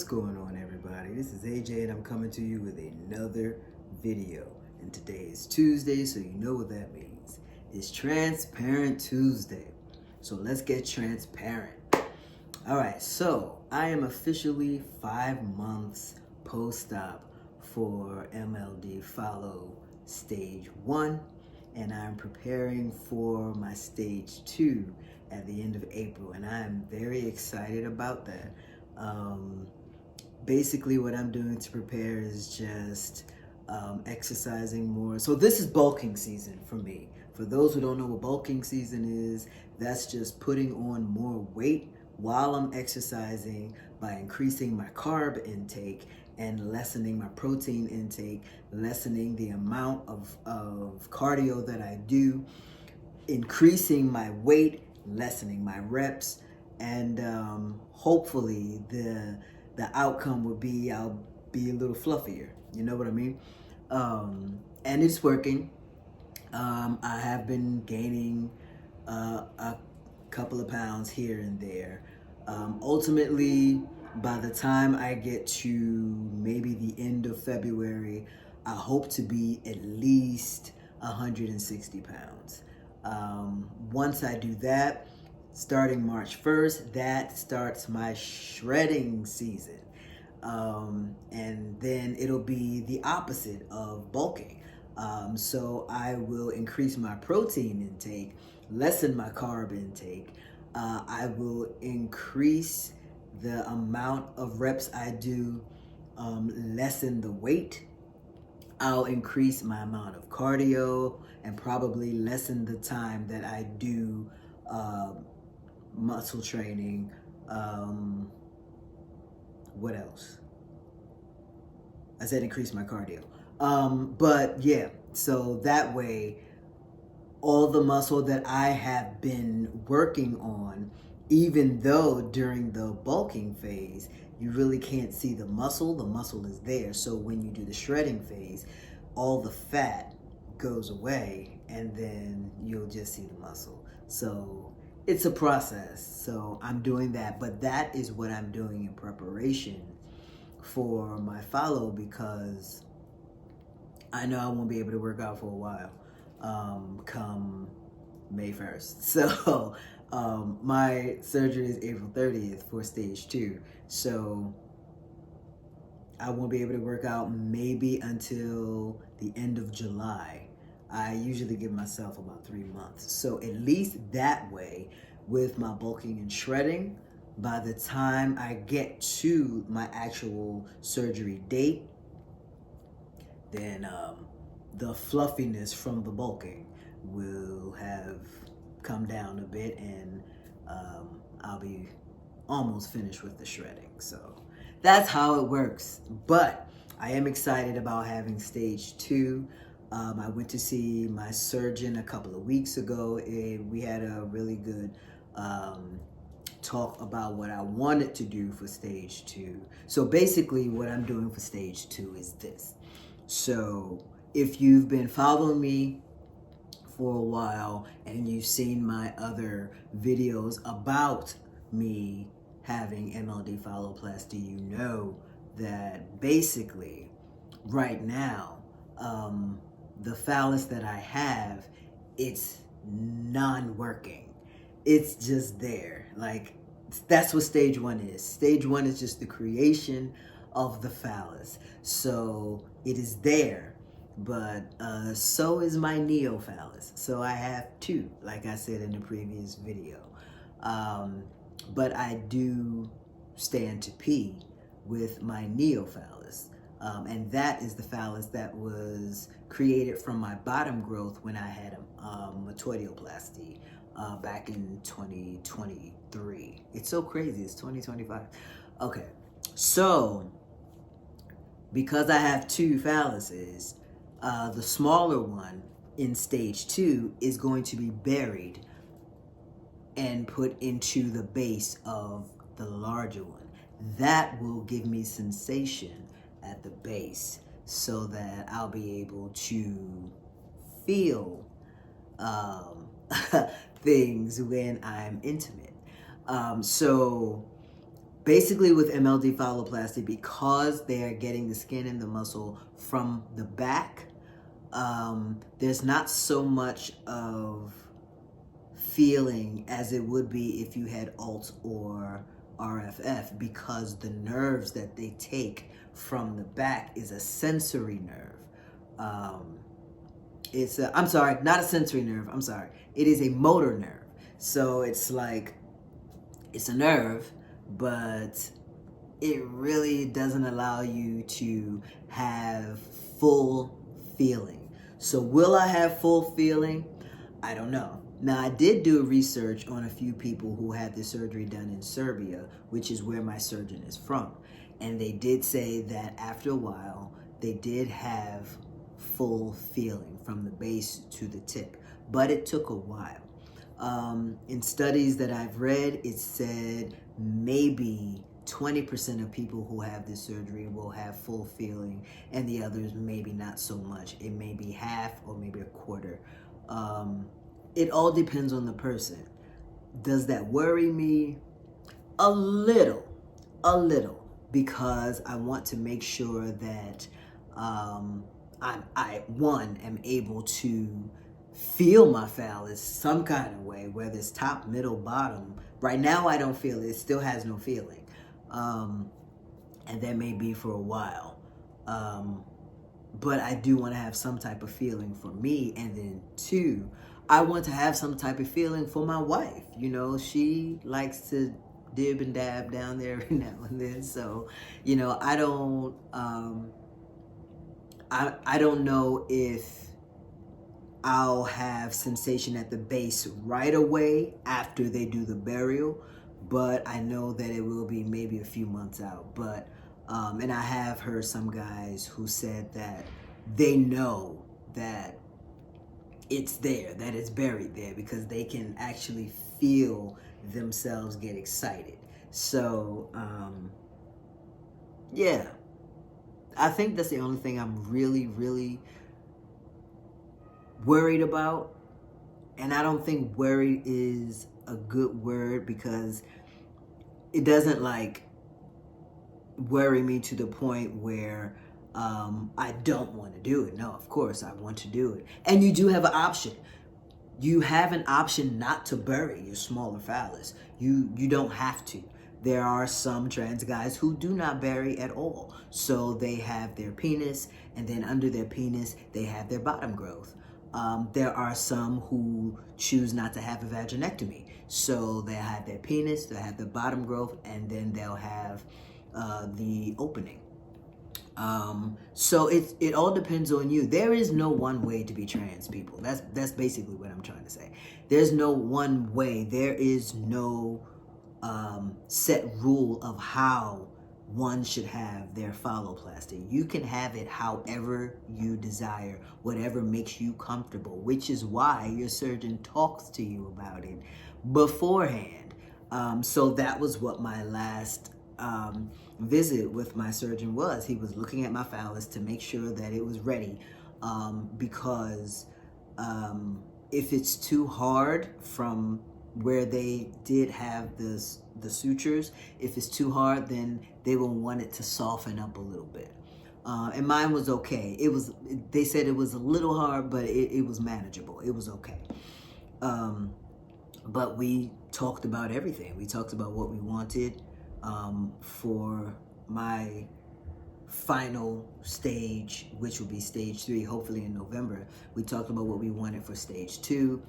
What's going on, everybody? This is A.J. and I'm coming to you with another video. And today is Tuesday, so you know what that means. It's Transparent Tuesday. So let's get transparent. Alright, so I am officially 5 months post-op for MLD follow stage 1, and I'm preparing for my stage 2 at the end of April, and I am very excited about that. Basically what I'm doing to prepare is just exercising more. So this is bulking season for me. For those who don't know what bulking season is, that's just putting on more weight while I'm exercising by increasing my carb intake and lessening my protein intake, lessening the amount of cardio that I do, increasing my weight, lessening my reps, and hopefully the outcome will be I'll be a little fluffier. You know what I mean? And it's working. I have been gaining a couple of pounds here and there. Ultimately, by the time I get to maybe the end of February, I hope to be at least 160 pounds. Once I do that, starting March 1st, that starts my shredding season. And then it'll be the opposite of bulking. So I will increase my protein intake, lessen my carb intake. I will increase the amount of reps I do, lessen the weight. I'll increase my amount of cardio and probably lessen the time that I do muscle training. What else? I said increase my cardio. But yeah, so that way, all the muscle that I have been working on, even though during the bulking phase, you really can't see the muscle is there. So when you do the shredding phase, all the fat goes away and then you'll just see the muscle. So it's a process. So I'm doing that, but that is what I'm doing in preparation for my follow, because I know I won't be able to work out for a while come May 1st. So my surgery is April 30th for stage 2. So I won't be able to work out maybe until the end of July. I usually give myself about 3 months. So at least that way, with my bulking and shredding, by the time I get to my actual surgery date, then the fluffiness from the bulking will have come down a bit, and I'll be almost finished with the shredding. So that's how it works. But I am excited about having stage 2. I went to see my surgeon a couple of weeks ago, and we had a really good talk about what I wanted to do for stage 2. So basically what I'm doing for stage 2 is this. So if you've been following me for a while and you've seen my other videos about me having MLD PHALLOPLASTY, you know that basically right now, the phallus that I have, it's non-working. It's just there. Like, that's what stage 1 is. Stage 1 is just the creation of the phallus. So it is there, but so is my neophallus. So I have 2, like I said in the previous video. But I do stand to pee with my neophallus. And that is the phallus that was created from my bottom growth when I had a metoidioplasty back in 2023. It's so crazy, it's 2025. Okay, so because I have 2 phalluses, the smaller one in stage 2 is going to be buried and put into the base of the larger one. That will give me sensation at the base so that I'll be able to feel things when I'm intimate. So basically with MLD phalloplasty, because they are getting the skin and the muscle from the back, there's not so much of feeling as it would be if you had A.A.L.J or RFF, because the nerves that they take from the back is a sensory nerve. I'm sorry, not a sensory nerve. I'm sorry. It is a motor nerve. So it's like, it's a nerve, but it really doesn't allow you to have full feeling. So will I have full feeling? I don't know. Now, I did do research on a few people who had the surgery done in Serbia, which is where my surgeon is from. And they did say that after a while, they did have full feeling from the base to the tip, but it took a while. In studies that I've read, it said maybe 20% of people who have this surgery will have full feeling, and the others maybe not so much. It may be half or maybe a quarter. It all depends on the person. Does that worry me? A little, because I want to make sure that I am able to feel my phallus some kind of way, whether it's top, middle, bottom. Right now I don't feel it. It still has no feeling. And that may be for a while. But I do want to have some type of feeling for me. And then two, I want to have some type of feeling for my wife. You know, she likes to dib and dab down there every now and then. So, you know, I don't know if I'll have sensation at the base right away after they do the burial, but I know that it will be maybe a few months out. But and I have heard some guys who said that they know that it's there, that it's buried there, because they can actually feel themselves get excited. So yeah, I think that's the only thing I'm really worried about. And I don't think worried is a good word, because it doesn't like worry me to the point where I don't want to do it. No, of course I want to do it. And you do have an option. You have an option not to bury your smaller phallus. You don't have to. There are some trans guys who do not bury at all. So they have their penis, and then under their penis, they have their bottom growth. There are some who choose not to have a vaginectomy. So they have their penis, they have the bottom growth, and then they'll have the opening. So it all depends on you. There is no one way to be trans, people. That's basically what I'm trying to say. There's no one way. There is no set rule of how one should have their phalloplasty. You can have it however you desire, whatever makes you comfortable, which is why your surgeon talks to you about it beforehand. So that was what my last visit with my surgeon was. He was looking at my phallus to make sure that it was ready, because if it's too hard from where they did have the sutures, if it's too hard, then they will want it to soften up a little bit. And mine was okay. They said it was a little hard, but it was manageable. It was okay. But we talked about everything. We talked about what we wanted for my final stage, which will be stage 3, hopefully in November. We talked about what we wanted for stage 2.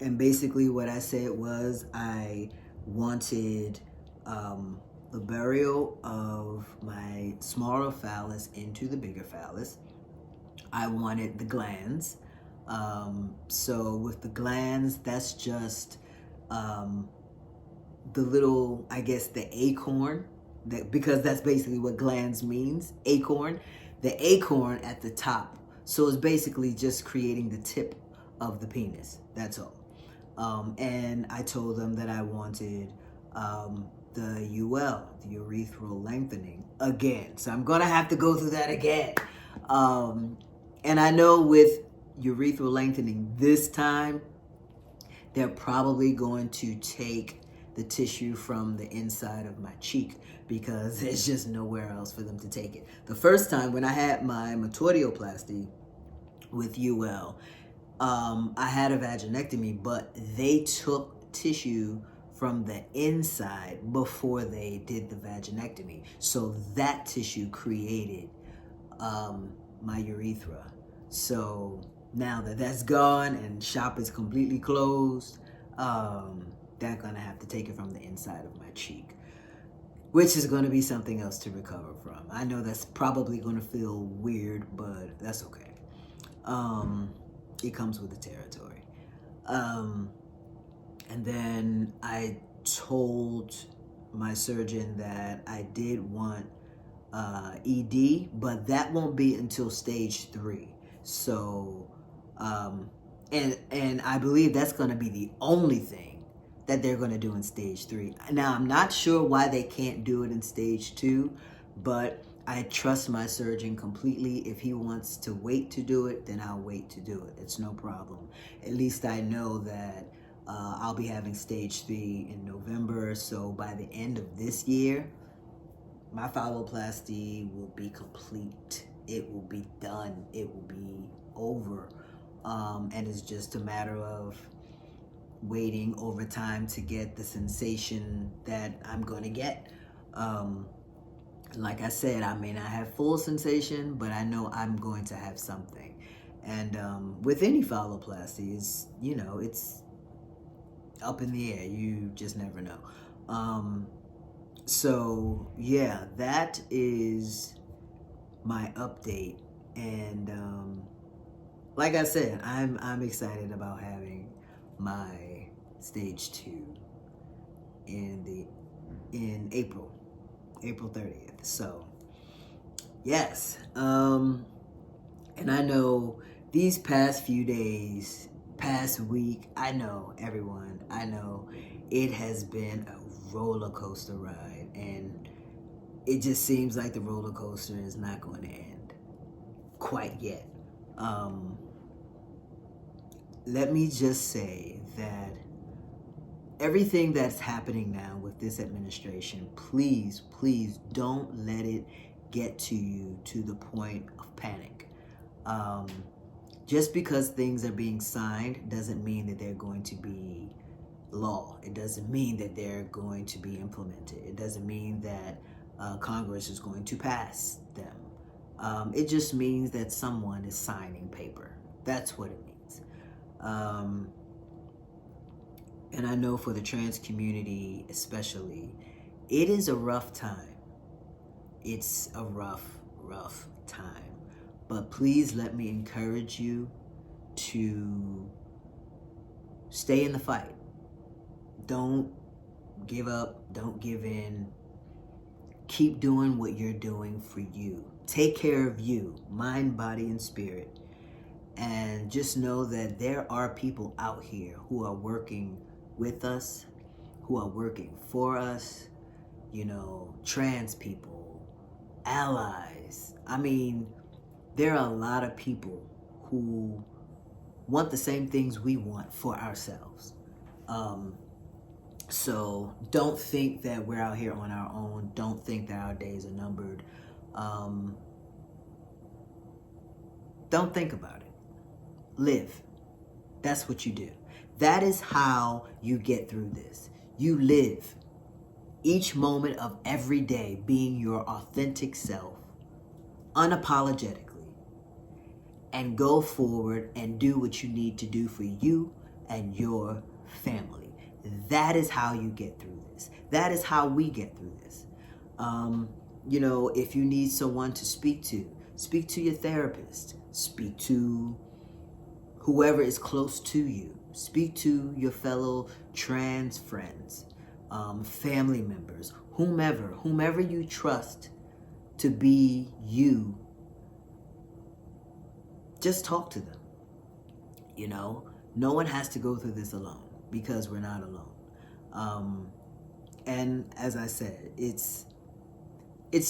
And basically what I said was I wanted the burial of my smaller phallus into the bigger phallus. I wanted the glands. So with the glands, that's just the little, I guess, the acorn, because that's basically what glands means, acorn. The acorn at the top. So it's basically just creating the tip of the penis. That's all. And I told them that I wanted the UL, the urethral lengthening, again. So I'm gonna have to go through that again. And I know with urethral lengthening this time, they're probably going to take the tissue from the inside of my cheek because there's just nowhere else for them to take it. The first time when I had my metorioplasty with UL, I had a vaginectomy, but they took tissue from the inside before they did the vaginectomy. So that tissue created my urethra. So now that that's gone and shop is completely closed, they're gonna have to take it from the inside of my cheek, which is gonna be something else to recover from. I know that's probably gonna feel weird, but that's okay. It comes with the territory. And then I told my surgeon that I did want ED, but that won't be until stage 3. So, and I believe that's going to be the only thing that they're going to do in stage 3. Now, I'm not sure why they can't do it in stage 2, but I trust my surgeon completely. If he wants to wait to do it, then I'll wait to do it. It's no problem. At least I know that I'll be having stage 3 in November. So by the end of this year, my phalloplasty will be complete. It will be done. It will be over. And it's just a matter of waiting over time to get the sensation that I'm going to get. Like I said, I may not have full sensation, but I know I'm going to have something. And with any phalloplasty, it's, you know, it's up in the air. You just never know. So yeah, that is my update. And like I said, I'm excited about having my stage 2 in April 30th. So yes, and I know these past few days, past week, I know everyone, I know it has been a roller coaster ride, and it just seems like the roller coaster is not going to end quite yet. Let me just say that everything that's happening now with this administration, please, please don't let it get to you to the point of panic. Just because things are being signed doesn't mean that they're going to be law. It doesn't mean that they're going to be implemented. It doesn't mean that Congress is going to pass them. It just means that someone is signing paper. That's what it means. And I know for the trans community especially, it is a rough time. It's a rough time. But please let me encourage you to stay in the fight. Don't give up. Don't give in. Keep doing what you're doing for you. Take care of you, mind, body, and spirit. And just know that there are people out here who are working with us, who are working for us, you know, trans people, allies. I mean, there are a lot of people who want the same things we want for ourselves. So don't think that we're out here on our own. Don't think that our days are numbered. Don't think about it. Live. That's what you do. That is how you get through this. You live each moment of every day being your authentic self, unapologetically, and go forward and do what you need to do for you and your family. That is how you get through this. That is how we get through this. You know, if you need someone to speak to your therapist, speak to whoever is close to you, speak to your fellow trans friends, family members, whomever you trust to be you. Just talk to them. You know, no one has to go through this alone because we're not alone. And as I said, it's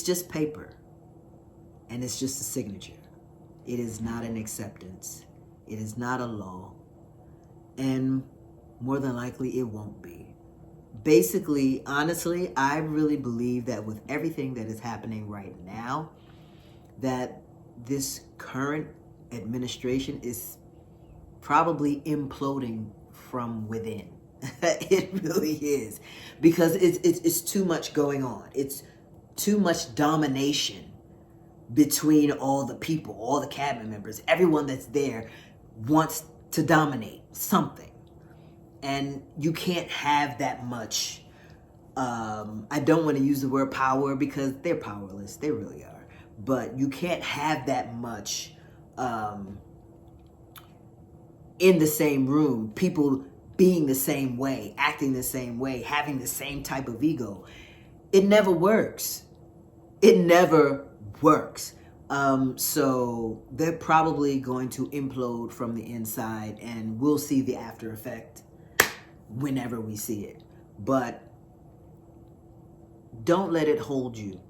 just paper, and it's just a signature. It is not an acceptance. It is not a law, and more than likely it won't be. basically, honestly, I really believe that with everything that is happening right now, that this current administration is probably imploding from within. It really is, because it's too much going on. It's too much domination between all the people, all the cabinet members, everyone that's there wants to dominate something. And you can't have that much. I don't want to use the word power because they're powerless. They really are. But you can't have that much in the same room, people being the same way, acting the same way, having the same type of ego. It never works. It never works. So they're probably going to implode from the inside, and we'll see the after effect whenever we see it. But don't let it hold you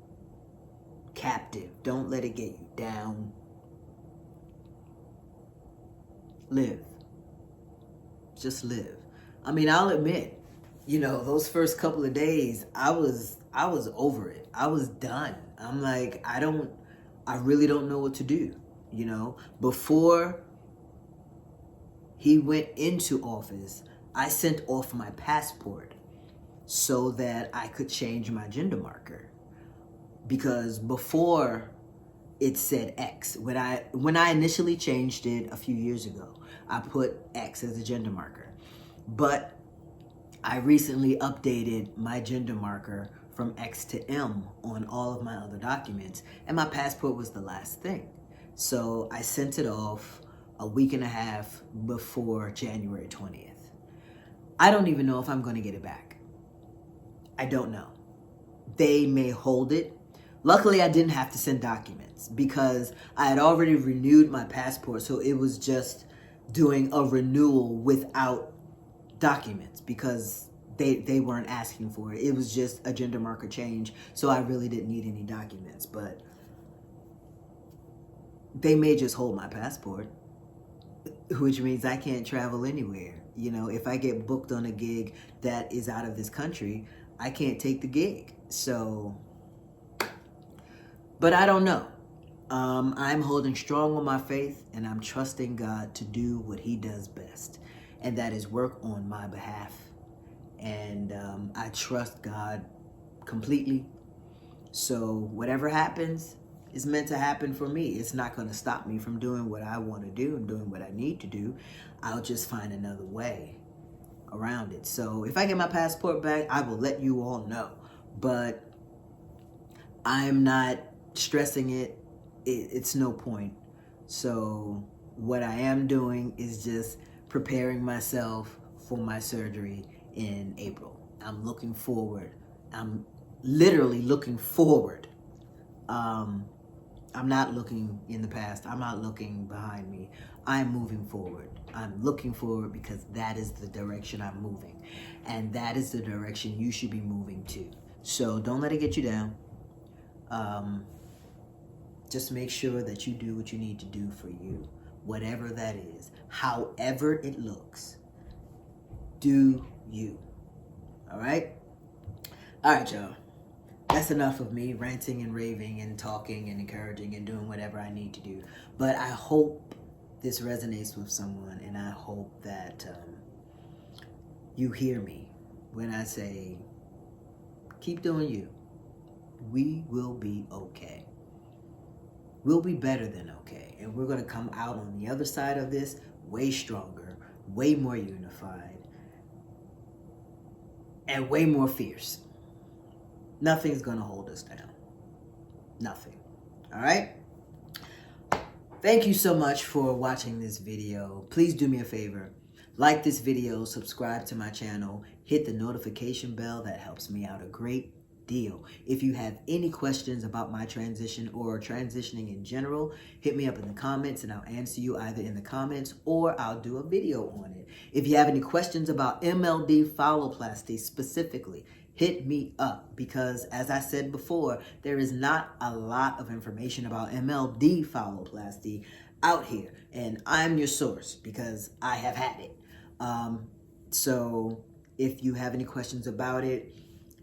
captive. Don't let it get you down. Live. Just live. I mean, I'll admit, those first couple of days, I was over it. I was done. I'm like, I really don't know what to do. Before he went into office, I sent off my passport so that I could change my gender marker. Because before it said X. When I initially changed it a few years ago, I put X as a gender marker. But I recently updated my gender marker from X to M on all of my other documents, and my passport was the last thing. So I sent it off a week and a half before January 20th. I don't even know if I'm going to get it back. I don't know. They may hold it. Luckily, I didn't have to send documents because I had already renewed my passport, so it was just doing a renewal without documents because they weren't asking for it. It was just a gender marker change, so I really didn't need any documents. But they may just hold my passport, which means I can't travel anywhere. If I get booked on a gig that is out of this country, I can't take the gig. So, but I don't know. I'm holding strong on my faith, and I'm trusting God to do what he does best, and that is work on my behalf. And I trust God completely. So whatever happens is meant to happen for me. It's not going to stop me from doing what I want to do and doing what I need to do. I'll just find another way around it. So if I get my passport back, I will let you all know. But I'm not stressing it. It's no point. So what I am doing is just preparing myself for my surgery in April. I'm looking forward. I'm literally looking forward. I'm not looking in the past. I'm not looking behind me. I'm moving forward. I'm looking forward because that is the direction I'm moving. And that is the direction you should be moving to. So don't let it get you down. Just make sure that you do what you need to do for you, whatever that is, however it looks. Do you. All right? All right, y'all. That's enough of me ranting and raving and talking and encouraging and doing whatever I need to do. But I hope this resonates with someone, and I hope that you hear me when I say, keep doing you. We will be okay. We'll be better than okay. And we're going to come out on the other side of this way stronger, way more unified, and way more fierce. Nothing's going to hold us down. Nothing. All right? Thank you so much for watching this video. Please do me a favor. Like this video, subscribe to my channel, hit the notification bell. That helps me out a great deal. If you have any questions about my transition or transitioning in general, hit me up in the comments and I'll answer you either in the comments or I'll do a video on it. If you have any questions about MLD phalloplasty specifically, hit me up because, as I said before, there is not a lot of information about MLD phalloplasty out here, and I'm your source because I have had it. So If you have any questions about it,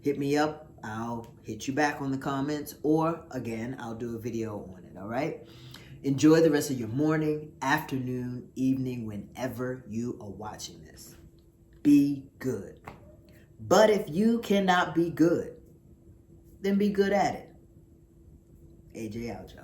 hit me up. I'll hit you back on the comments, or again, I'll do a video on it, all right? Enjoy the rest of your morning, afternoon, evening, whenever you are watching this. Be good. But if you cannot be good, then be good at it. A.J. A.L.J.